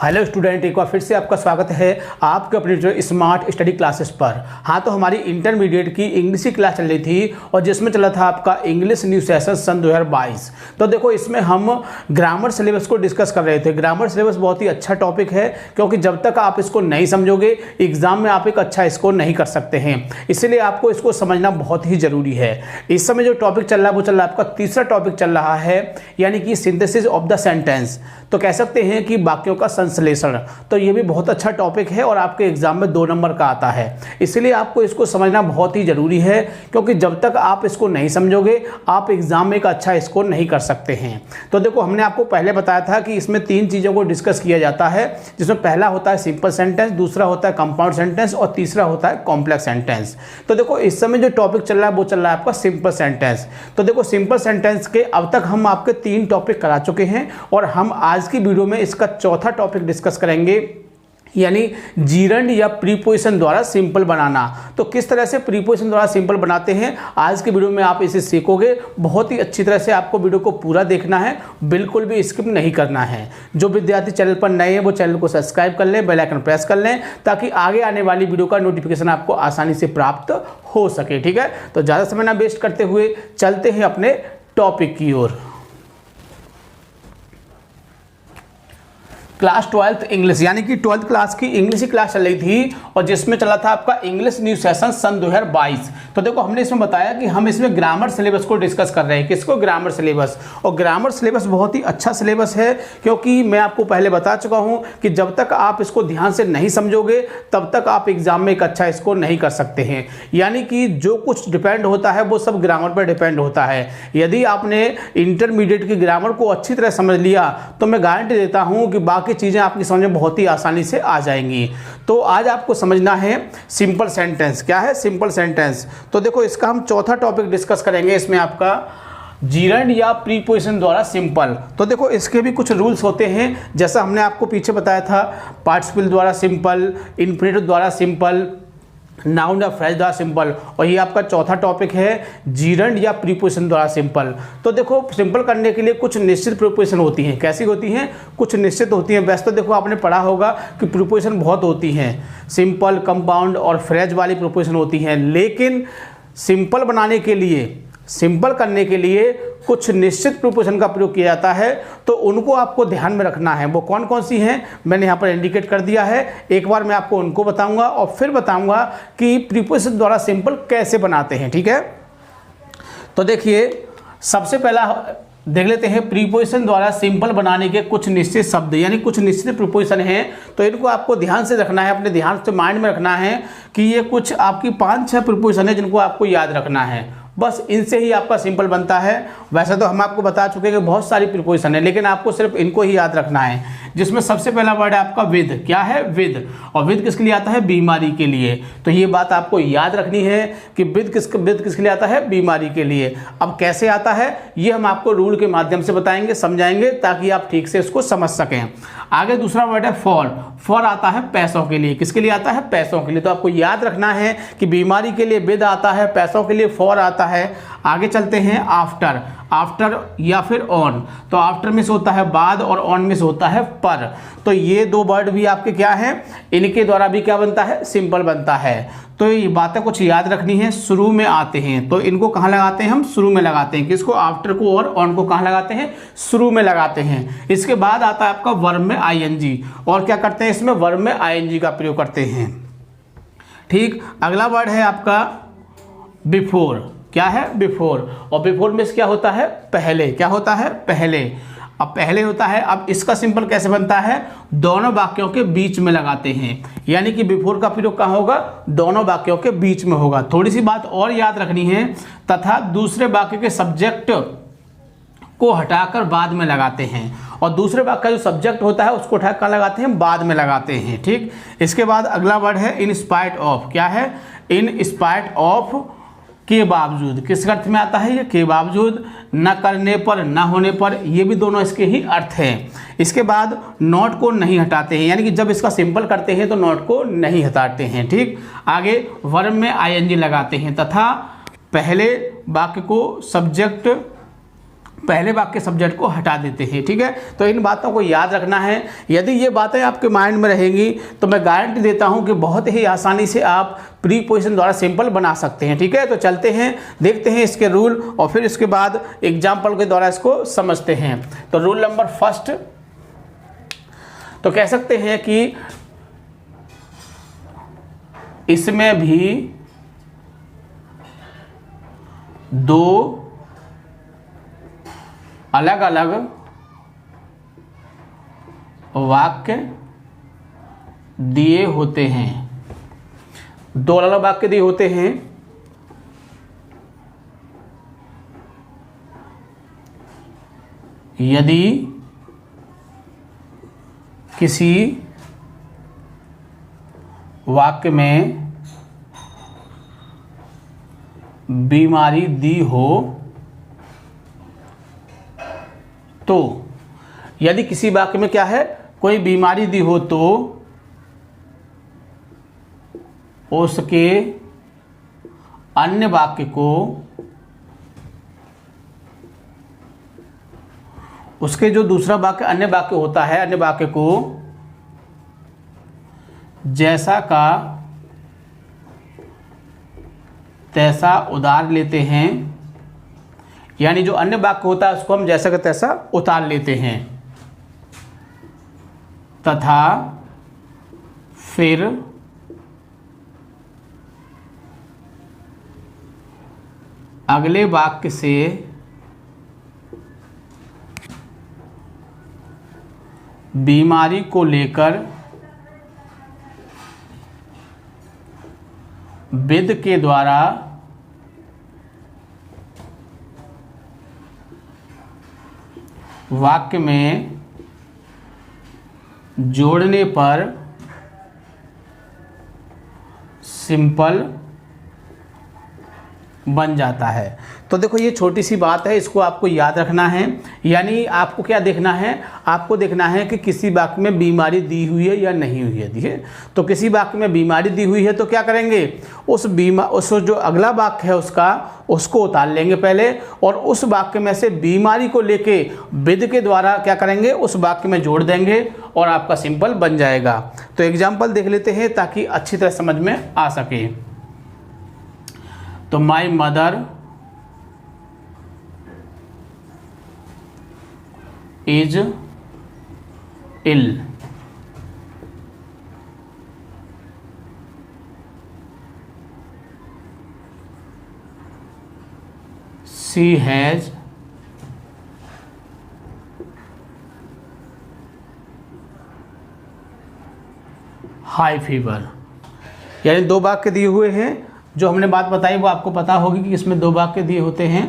Hello student, एक बार फिर से आपका स्वागत है आपके अपने जो स्मार्ट स्टडी क्लासेस पर। हाँ, तो हमारी इंटरमीडिएट की इंग्लिश की क्लास चल रही थी और जिसमें चला था आपका इंग्लिश न्यू सेशन सन 2022। तो देखो, इसमें हम ग्रामर सिलेबस को डिस्कस कर रहे थे। ग्रामर सिलेबस बहुत ही अच्छा टॉपिक है, क्योंकि जब तक आप इसको नहीं समझोगे एग्जाम में आप एक अच्छा स्कोर नहीं कर सकते हैं। इसलिए आपको इसको समझना बहुत ही जरूरी है। इस समय जो टॉपिक चल रहा है वो चल रहा है आपका तीसरा टॉपिक चल रहा है, यानी कि सिंथेसिस ऑफ द सेंटेंस। तो कह सकते हैं कि वाक्यों का संश्लेषण। तो ये भी बहुत अच्छा टॉपिक है और आपके एग्जाम में 2 नंबर का आता है। इसलिए आपको इसको समझना बहुत ही जरूरी है, क्योंकि जब तक आप इसको नहीं समझोगे आप एग्जाम में एक अच्छा स्कोर नहीं कर सकते हैं। तो देखो, हमने आपको पहले बताया था कि इसमें 3 चीज़ों को डिस्कस किया जाता है, जिसमें पहला होता है सिंपल सेंटेंस, दूसरा होता है कंपाउंड सेंटेंस और तीसरा होता है कॉम्प्लेक्स सेंटेंस। तो देखो, इस समय जो टॉपिक चल रहा है वो चल रहा है आपका सिंपल सेंटेंस। तो देखो, सिंपल सेंटेंस के अब तक हम आपके 3 टॉपिक करा चुके हैं और हम आज की वीडियो में इसका चौथा टॉपिक डिस्कस करेंगे, यानी जीरंड या प्रीपोजिशन द्वारा सिंपल बनाना। तो किस तरह से प्रीपोजिशन द्वारा सिंपल बनाते हैं आज की वीडियो में आप इसे सीखोगे। बहुत ही अच्छी तरह से आपको वीडियो को पूरा देखना है, बिल्कुल भी स्किप नहीं करना है। जो विद्यार्थी चैनल पर नए हैं वो चैनल को सब्सक्राइब कर लें, बेल आइकन प्रेस कर लें, ताकि आगे आने वाली वीडियो का नोटिफिकेशन आपको आसानी से प्राप्त हो सके। ठीक है, तो ज़्यादा समय ना वेस्ट करते हुए चलते हैं अपने टॉपिक की ओर। क्लास 12th इंग्लिश, यानी कि 12th क्लास की इंग्लिश की क्लास चल रही थी और जिसमें चला था आपका इंग्लिश न्यू सेशन सन 2022। तो देखो, हमने इसमें बताया कि हम इसमें ग्रामर सिलेबस को डिस्कस कर रहे हैं। किसको? Grammar syllabus. और ग्रामर सिलेबस बहुत ही अच्छा सिलेबस है, क्योंकि मैं आपको पहले बता चुका हूं कि जब तक आप इसको ध्यान से नहीं समझोगे तब तक आप एग्जाम में एक अच्छा स्कोर नहीं कर सकते हैं। यानी कि जो कुछ डिपेंड होता है वो सब ग्रामर पर डिपेंड होता है। यदि आपने इंटरमीडिएट की ग्रामर को अच्छी तरह समझ लिया तो मैं गारंटी देता हूं कि बाकी चीजें आपकी समझ में बहुत ही आसानी से आ जाएंगी। तो आज आपको समझना है सिंपल सेंटेंस। क्या है सिंपल सेंटेंस? तो देखो, इसका हम चौथा टॉपिक डिस्कस करेंगे। इसमें आपका जीरंड या प्रीपोजिशन द्वारा सिंपल। तो देखो, इसके भी कुछ रूल्स होते हैं, जैसा हमने आपको पीछे बताया था, पार्टिसिपल द्वारा सिंपल, इंफिनिटिव द्वारा सिंपल, नाउन या फ्रेज द्वारा सिंपल। और ये आपका चौथा टॉपिक है जीरंड या प्रीपोजिशन द्वारा सिंपल। तो देखो, सिंपल करने के लिए कुछ निश्चित प्रीपोजिशन होती हैं। कैसी होती हैं? कुछ निश्चित होती हैं। वैसे तो देखो, आपने पढ़ा होगा कि प्रीपोजिशन बहुत होती हैं, सिंपल, कंपाउंड और फ्रेज वाली प्रीपोजिशन होती हैं, लेकिन सिंपल बनाने के लिए, सिंपल करने के लिए कुछ निश्चित प्रीपोजिशन का प्रयोग किया जाता है। तो उनको आपको ध्यान में रखना है। वो कौन कौन सी हैं मैंने यहाँ पर इंडिकेट कर दिया है। एक बार मैं आपको उनको बताऊंगा और फिर बताऊंगा कि प्रीपोजिशन द्वारा सिंपल कैसे बनाते हैं। ठीक है, तो देखिए, सबसे पहला देख लेते हैं प्रीपोजिशन द्वारा सिंपल बनाने के कुछ निश्चित शब्द, यानी कुछ निश्चित प्रीपोजिशन हैं। तो इनको आपको ध्यान से रखना है, अपने ध्यान से माइंड में रखना है कि ये कुछ आपकी 5-6 प्रीपोजिशन है जिनको आपको याद रखना है। बस इनसे ही आपका सिंपल बनता है। वैसे तो हम आपको बता चुके हैं कि बहुत सारी प्रीपोजिशन है, लेकिन आपको सिर्फ इनको ही याद रखना है। जिसमें सबसे पहला वर्ड है आपका विद। क्या है? विद। और विद किसके लिए आता है? बीमारी के लिए। तो ये बात आपको याद रखनी है कि विद किसके लिए आता है? बीमारी के लिए। अब कैसे आता है ये हम आपको रूल के माध्यम से बताएंगे, समझाएंगे, ताकि आप ठीक से इसको समझ सकें। आगे दूसरा वर्ड है फॉर। फॉर आता है पैसों के लिए। किसके लिए आता है? पैसों के लिए। तो आपको याद रखना है कि बीमारी के लिए विद आता है, पैसों के लिए फॉर आता है। आगे चलते हैं आफ्टर। आफ्टर या फिर ऑन। तो आफ्टर में से होता है बाद और ऑन में से होता है पर। तो ये 2 वर्ड भी आपके क्या हैं? इनके द्वारा भी क्या बनता है? सिंपल बनता है। तो ये बातें कुछ याद रखनी है। शुरू में आते हैं तो इनको कहाँ लगाते हैं? हम शुरू में लगाते हैं। किसको? आफ्टर को। और ऑन को कहाँ लगाते हैं? शुरू में लगाते हैं। इसके बाद आता है आपका वर्ब में आईएनजी। और क्या करते हैं इसमें? वर्ब में आईएनजी का प्रयोग करते हैं। ठीक, अगला वर्ड है आपका बिफोर। क्या है? बिफोर। और बिफोर में क्या होता है? पहले। क्या होता है? पहले। अब पहले होता है। अब इसका सिंपल कैसे बनता है? दोनों वाक्यों के बीच में लगाते हैं, यानी कि बिफोर का प्रयोग कहाँ होगा? दोनों वाक्यों के बीच में होगा। थोड़ी सी बात और याद रखनी है, तथा दूसरे वाक्य के सब्जेक्ट को हटाकर बाद में लगाते हैं, और दूसरे वाक्य का जो सब्जेक्ट होता है उसको उठाकर लगाते हैं, बाद में लगाते हैं। ठीक, इसके बाद अगला वर्ड है इन स्पाइट ऑफ। क्या है? इन स्पाइट ऑफ, के बावजूद। किस अर्थ में आता है ये? के बावजूद। न करने पर, न होने पर, ये भी दोनों इसके ही अर्थ हैं। इसके बाद नॉट को नहीं हटाते हैं, यानी कि जब इसका सिंपल करते हैं तो नॉट को नहीं हटाते हैं। ठीक, आगे वर्ब में आईएनजी लगाते हैं, तथा पहले वाक्य को सब्जेक्ट पहले वाक्य सब्जेक्ट को हटा देते हैं। ठीक है, तो इन बातों को याद रखना है। यदि ये बातें आपके माइंड में रहेंगी तो मैं गारंटी देता हूं कि बहुत ही आसानी से आप प्रीपोजिशन द्वारा सिंपल बना सकते हैं। ठीक है, तो चलते हैं, देखते हैं इसके रूल और फिर इसके बाद एग्जाम्पल के द्वारा इसको समझते हैं। तो रूल नंबर फर्स्ट, तो कह सकते हैं कि इसमें भी दो अलग अलग वाक्य दिए होते हैं, दो अलग अलग वाक्य दिए होते हैं। यदि किसी वाक्य में बीमारी दी हो तो, यदि किसी वाक्य में क्या है, कोई बीमारी दी हो तो उसके अन्य वाक्य को, उसके जो दूसरा वाक्य अन्य वाक्य होता है, अन्य वाक्य को जैसा का तैसा उतार लेते हैं, यानी जो अन्य वाक्य होता है उसको हम जैसा का तैसा उतार लेते हैं, तथा फिर अगले वाक्य से बीमारी को लेकर विद के द्वारा वाक्य में जोड़ने पर सिंपल बन जाता है। तो देखो ये छोटी सी बात है, इसको आपको याद रखना है। यानी आपको क्या देखना है, आपको देखना है कि किसी वाक्य में बीमारी दी हुई है या नहीं हुई है। देखिए, तो किसी वाक्य में बीमारी दी हुई है तो क्या करेंगे, उस जो अगला वाक्य है उसको उतार लेंगे पहले, और उस वाक्य में से बीमारी को लेके विद के द्वारा क्या करेंगे, उस वाक्य में जोड़ देंगे और आपका सिंपल बन जाएगा। तो एग्जाम्पल देख लेते हैं ताकि अच्छी तरह समझ में आ सके। तो my mother is ill, she has high fever. यानी दो वाक्य दिए हुए हैं, जो हमने बात बताई वो आपको पता होगी कि इसमें दो वाक्य दिए होते हैं।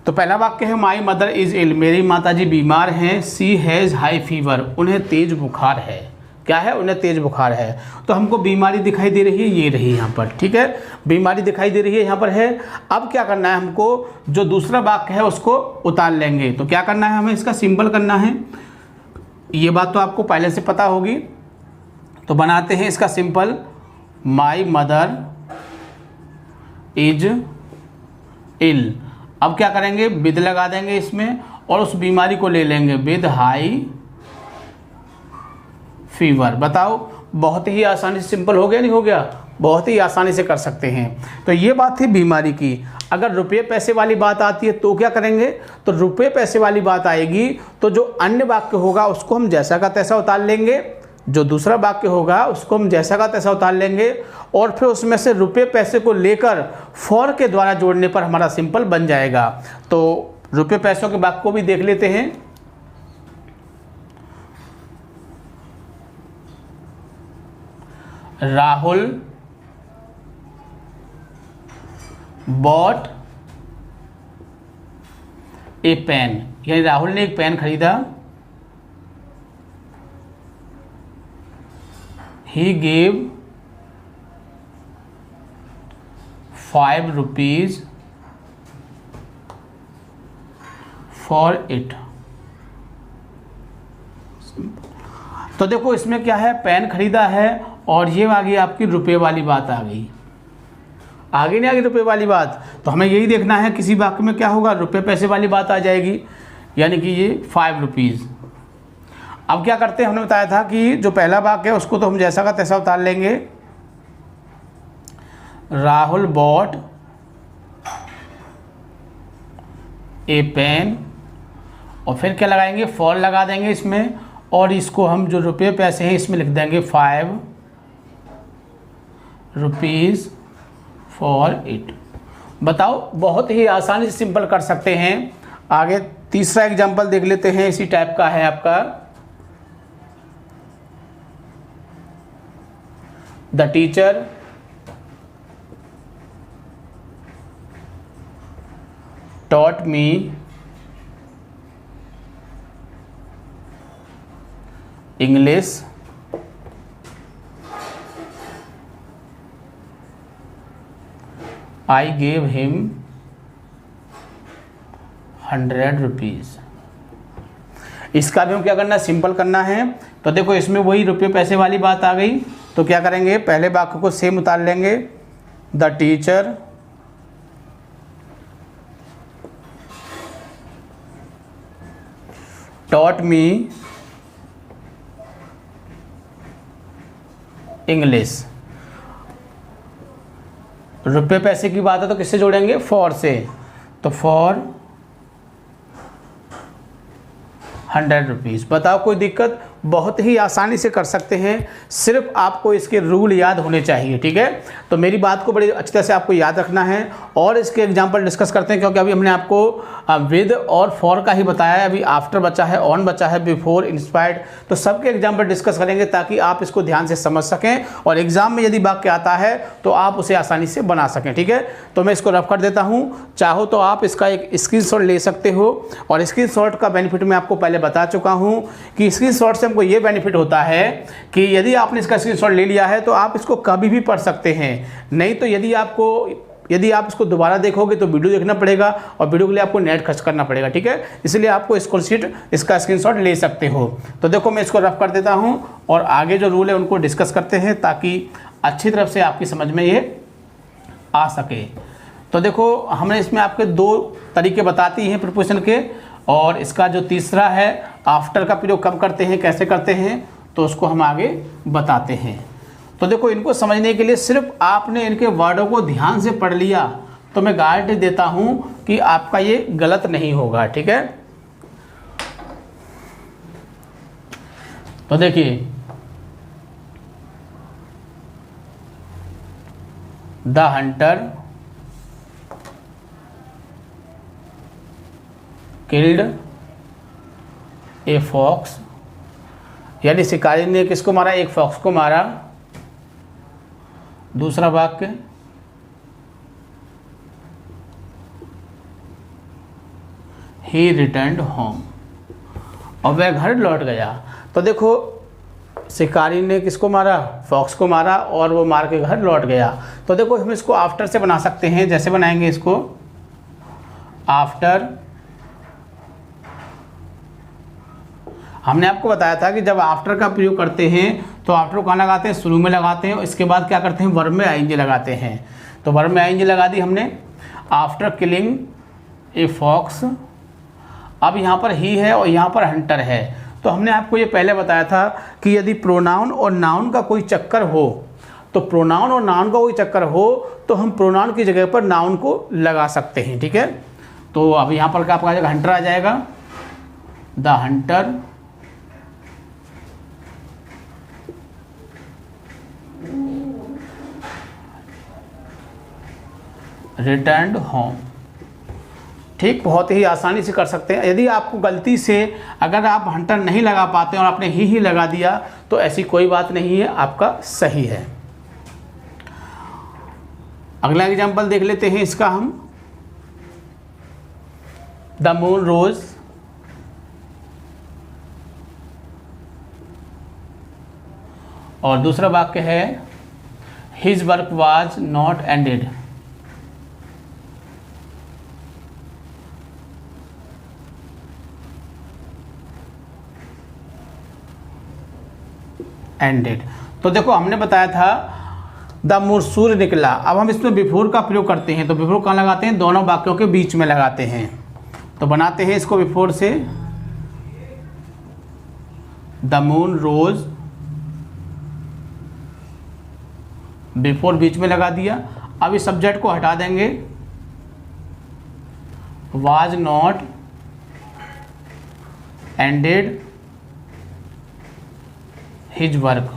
तो पहला वाक्य है माई मदर इज इल, मेरी माताजी बीमार हैं। सी हैज़ हाई फीवर, उन्हें तेज बुखार है। क्या है, उन्हें तेज बुखार है। तो हमको बीमारी दिखाई दे रही है, ये रही यहाँ पर। ठीक है, बीमारी दिखाई दे रही है यहाँ पर है। अब क्या करना है, हमको जो दूसरा वाक्य है उसको उतार लेंगे। तो क्या करना है, हमें इसका सिंबल करना है। ये बात तो आपको पहले से पता होगी। तो बनाते हैं इसका simple, my mother is ill. अब क्या करेंगे, विद लगा देंगे इसमें और उस बीमारी को ले लेंगे, विद हाई फीवर। बताओ, बहुत ही आसानी से सिंपल हो गया, नहीं हो गया? बहुत ही आसानी से कर सकते हैं। तो ये बात थी बीमारी की। अगर रुपये पैसे वाली बात आती है तो क्या करेंगे, तो रुपये पैसे वाली बात आएगी तो जो अन्य वाक्य होगा उसको हम जैसा का तैसा उतार लेंगे, जो दूसरा वाक्य होगा उसको हम जैसा का तैसा उतार लेंगे और फिर उसमें से रुपये पैसे को लेकर फॉर के द्वारा जोड़ने पर हमारा सिंपल बन जाएगा। तो रुपये पैसों के वाक्य को भी देख लेते हैं। राहुल बॉट ए पेन, यानी राहुल ने एक पेन खरीदा। He gave 5 rupees for it। तो देखो इसमें क्या है, पेन खरीदा है और ये आ गई आपकी रुपये वाली बात आ गई। आगे नहीं आगे रुपये वाली बात, तो हमें यही देखना है किसी वाक्य में क्या होगा, रुपये पैसे वाली बात आ जाएगी, यानी कि ये 5 रुपीज़। अब क्या करते हैं, हमने बताया था कि जो पहला वाक्य है उसको तो हम जैसा का तैसा उतार लेंगे। राहुल बॉट ए पेन, और फिर क्या लगाएंगे, फॉर लगा देंगे इसमें, और इसको हम जो रुपये पैसे हैं इसमें लिख देंगे 5 रुपीज़ फॉर इट। बताओ, बहुत ही आसानी से सिंपल कर सकते हैं। आगे तीसरा एग्जांपल देख लेते हैं, इसी टाइप का है आपका। The teacher taught me English I gave him 100 rupees. इसका भी हम क्या करना है, सिंपल करना है। तो देखो इसमें वही रुपये पैसे वाली बात आ गई, तो क्या करेंगे, पहले वाक्य को सेम उतार लेंगे। The teacher taught me English। रुपये पैसे की बात है तो किससे जोड़ेंगे, फॉर से, तो फॉर 100 रुपीज़। बताओ कोई दिक्कत, बहुत ही आसानी से कर सकते हैं, सिर्फ आपको इसके रूल याद होने चाहिए, ठीक है। तो मेरी बात को बड़ी अच्छी तरह से आपको याद रखना है, और इसके एग्जांपल डिस्कस करते हैं, क्योंकि अभी हमने आपको विद और फॉर का ही बताया है, अभी आफ्टर बचा है, ऑन बचा है, बिफोर, इंस्पायर्ड, तो सबके एग्जांपल डिस्कस करेंगे ताकि आप इसको ध्यान से समझ सकें, और एग्जाम में यदि वाक्य आता है तो आप उसे आसानी से बना सकें, ठीक है। तो मैं इसको रफ कर देता हूँ, चाहो तो आप इसका एक स्क्रीनशॉट ले सकते हो, और स्क्रीनशॉट का बेनिफिट मैं आपको पहले बता चुका हूँ कि स्क्रीनशॉट से हमको ये बेनिफिट होता है कि यदि आपने इसका स्क्रीनशॉट ले लिया है तो आप इसको कभी भी पढ़ सकते हैं। नहीं तो यदि आप इसको दोबारा देखोगे तो वीडियो देखना पड़ेगा, और वीडियो के लिए आपको नेट खर्च करना पड़ेगा, ठीक है। इसलिए आपको इसका स्क्रीनशॉट ले सकते हो। तो देखो मैं इसको रफ कर देता हूँ, और आगे जो रूल है उनको डिस्कस करते हैं ताकि अच्छी तरह से आपकी समझ में ये आ सके। तो देखो हमने इसमें आपके 2 तरीके बताती हैं प्रीपोजिशन के, और इसका जो तीसरा है आफ्टर का प्रयोग कब करते हैं, कैसे करते हैं, तो उसको हम आगे बताते हैं। तो देखो इनको समझने के लिए सिर्फ आपने इनके वर्डों को ध्यान से पढ़ लिया तो मैं गारंटी देता हूं कि आपका ये गलत नहीं होगा, ठीक है। तो देखिए, the hunter killed a fox, यानी शिकारी ने किसको मारा, एक फॉक्स को मारा। दूसरा वाक्य, ही रिटर्न्ड होम, और वह घर लौट गया। तो देखो शिकारी ने किसको मारा, फॉक्स को मारा, और वो मार के घर लौट गया। तो देखो हम इसको आफ्टर से बना सकते हैं, जैसे बनाएंगे इसको, आफ्टर। हमने आपको बताया था कि जब आफ्टर का प्रयोग करते हैं तो आफ्टर को कहाँ लगाते हैं, शुरू में लगाते हैं, और इसके बाद क्या करते हैं, वर्ब में आईएनजी लगाते हैं। तो वर्ब में आईएनजी लगा दी हमने, आफ्टर किलिंग ए फॉक्स। अब यहाँ पर ही है और यहाँ पर हंटर है। तो हमने आपको ये पहले बताया था कि यदि प्रोनाउन और नाउन का कोई चक्कर हो, तो प्रोनाउन और नाउन का कोई चक्कर हो तो हम प्रोनाउन की जगह पर नाउन को लगा सकते हैं, ठीक है। तो अब यहाँ पर क्या आपका आ जाएगा, हंटर आ जाएगा। द हंटर रिटर्न्ड होम, ठीक, बहुत ही आसानी से कर सकते हैं। यदि आपको गलती से अगर आप हंटर नहीं लगा पाते और आपने ही लगा दिया तो ऐसी कोई बात नहीं है, आपका सही है। अगला एग्जांपल देख लेते हैं इसका हम, द मून रोज, और दूसरा वाक्य है his work was not ended. Ended. तो देखो हमने बताया था द मून सूर्य निकला। अब हम इसमें बिफोर का प्रयोग करते हैं, तो बिफोर कहाँ लगाते हैं, दोनों वाक्यों के बीच में लगाते हैं। तो बनाते हैं इसको बिफोर से, द मून रोज, बिफोर बीच में लगा दिया। अब इस सब्जेक्ट को हटा देंगे, was not ended his work,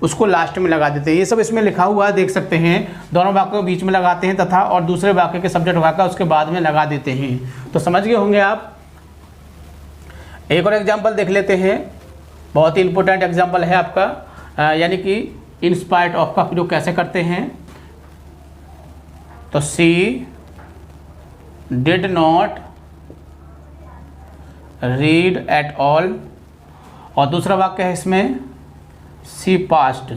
उसको लास्ट में लगा देते हैं। ये सब इसमें लिखा हुआ है, देख सकते हैं। दोनों वाक्यों के बीच में लगाते हैं तथा और दूसरे वाक्य के सब्जेक्ट वाक्य उसके बाद में लगा देते हैं। तो समझ गए होंगे आप। एक और एग्जाम्पल देख लेते हैं, बहुत ही इंपॉर्टेंट एग्जाम्पल है आपका, यानी कि इन स्पाइट ऑफ का प्रयोग कैसे करते हैं। तो she did not read at all, और दूसरा वाक्य है इसमें सी पास्ट।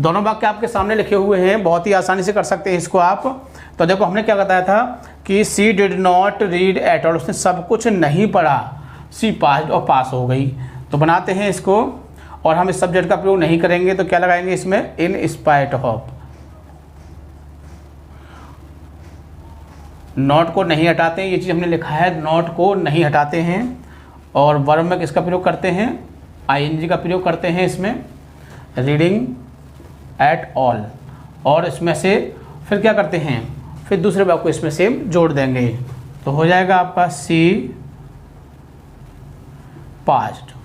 दोनों वाक्य आपके सामने लिखे हुए हैं, बहुत ही आसानी से कर सकते हैं इसको आप। तो देखो हमने क्या बताया था कि she did not read at all, उसने सब कुछ नहीं पढ़ा, सी पास्ट और पास हो गई। तो बनाते हैं इसको, और हम इस सब्जेक्ट का प्रयोग नहीं करेंगे तो क्या लगाएंगे इसमें, इन स्पाइट ऑफ। नॉट को नहीं हटाते हैं, ये चीज़ हमने लिखा है, नॉट को नहीं हटाते हैं। और वर्ब में किसका प्रयोग करते हैं, आईएनजी का प्रयोग करते हैं इसमें, रीडिंग एट ऑल। और इसमें से फिर क्या करते हैं, फिर दूसरे वाक्य को इसमें से जोड़ देंगे, तो हो जाएगा आपका सी पास्ट।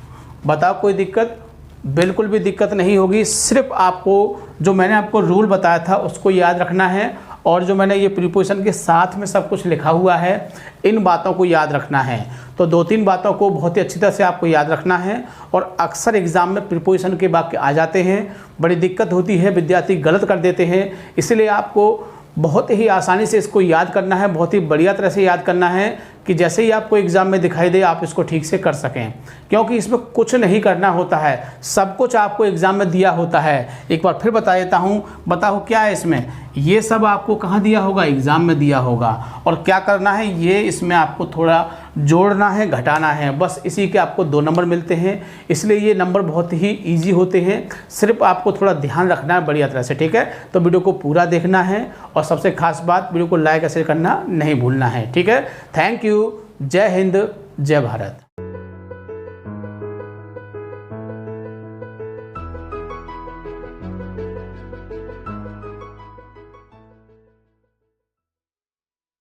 बताओ कोई दिक्कत, बिल्कुल भी दिक्कत नहीं होगी। सिर्फ आपको जो मैंने आपको रूल बताया था उसको याद रखना है, और जो मैंने ये प्रीपोजिशन के साथ में सब कुछ लिखा हुआ है इन बातों को याद रखना है। तो 2-3 बातों को बहुत ही अच्छी तरह से आपको याद रखना है। और अक्सर एग्जाम में प्रीपोजिशन के वाक्य आ जाते हैं, बड़ी दिक्कत होती है, विद्यार्थी गलत कर देते हैं। इसलिए आपको बहुत ही आसानी से इसको याद करना है, बहुत ही बढ़िया तरह से याद करना है कि जैसे ही आपको एग्ज़ाम में दिखाई दे आप इसको ठीक से कर सकें। क्योंकि इसमें कुछ नहीं करना होता है, सब कुछ आपको एग्ज़ाम में दिया होता है। एक बार फिर बता देता हूँ, बताओ क्या है इसमें, ये सब आपको कहाँ दिया होगा, एग्ज़ाम में दिया होगा। और क्या करना है, ये इसमें आपको थोड़ा जोड़ना है, घटाना है, बस इसी के आपको 2 नंबर मिलते हैं। इसलिए ये नंबर बहुत ही ईजी होते हैं, सिर्फ आपको थोड़ा ध्यान रखना है बढ़िया तरह से, ठीक है। तो वीडियो को पूरा देखना है, और सबसे खास बात, वीडियो को लाइक ऐसे करना नहीं भूलना है, ठीक है। Thank you. जय हिंद, जय भारत।